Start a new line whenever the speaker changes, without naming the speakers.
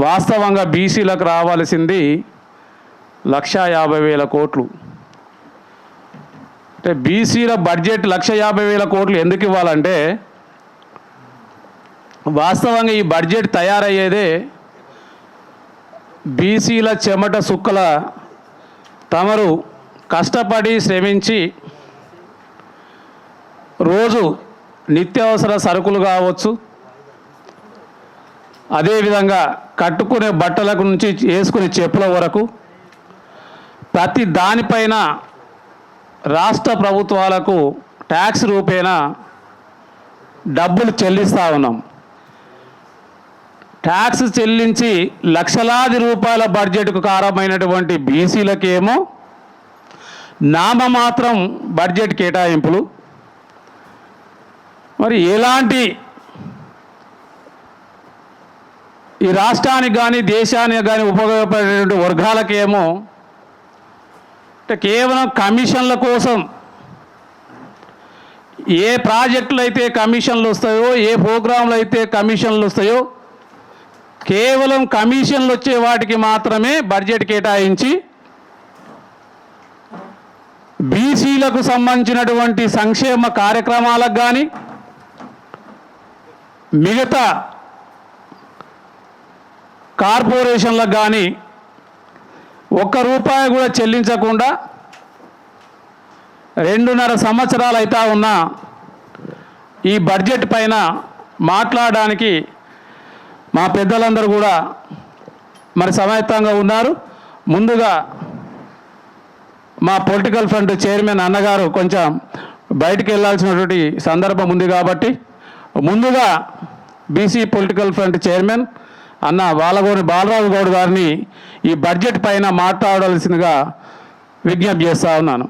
వాస్తవంగా బీసీలకు రావాల్సింది 1,50,000 కోట్లు. అంటే బీసీల బడ్జెట్ 1,50,000 కోట్లు ఎందుకు ఇవ్వాలంటే, వాస్తవంగా ఈ బడ్జెట్ తయారయ్యేదే బీసీల చెమట సుక్కల తమరు కష్టపడి శ్రమించి రోజు నిత్యావసర సరుకులు కావచ్చు, అదేవిధంగా కట్టుకునే బట్టలకు నుంచి వేసుకునే చెప్పుల వరకు ప్రతి దానిపైన రాష్ట్ర ప్రభుత్వాలకు ట్యాక్స్ రూపేణా డబ్బులు చెల్లిస్తూ ఉన్నాం. ట్యాక్స్ చెల్లించి లక్షలాది రూపాయల బడ్జెట్కు కారణమైనటువంటి బీసీలకేమో నామమాత్రం బడ్జెట్ కేటాయింపులు. మరి ఎలాంటి ఈ రాష్ట్రానికి కానీ దేశానికి కానీ ఉపయోగపడేటువంటి వర్గాలకేమో అంటే కేవలం కమిషన్ల కోసం, ఏ ప్రాజెక్టులు అయితే కమిషన్లు వస్తాయో, ఏ ప్రోగ్రాంలు అయితే కమిషన్లు వస్తాయో, కేవలం కమిషన్లు వచ్చే వాటికి మాత్రమే బడ్జెట్ కేటాయించి బీసీలకు సంబంధించినటువంటి సంక్షేమ కార్యక్రమాలకు కానీ మిగతా కార్పొరేషన్లకు కానీ ₹1 కూడా చెల్లించకుండా 2.5 సంవత్సరాలు అవుతా ఉన్న ఈ బడ్జెట్ పైన మాట్లాడడానికి మా పెద్దలందరూ కూడా మరి సమాయత్తంగా ఉన్నారు. ముందుగా మా పొలిటికల్ ఫ్రంట్ చైర్మన్ అన్నగారు కొంచెం బయటికి వెళ్ళాల్సినటువంటి సందర్భం ఉంది కాబట్టి ముందుగా బీసీ పొలిటికల్ ఫ్రంట్ చైర్మన్ అన్న వాలగోని బాలరాజు గౌడ్ గారిని ఈ బడ్జెట్ పైన మాట్లాడాల్సిందిగా విజ్ఞప్తి చేస్తూ ఉన్నాను.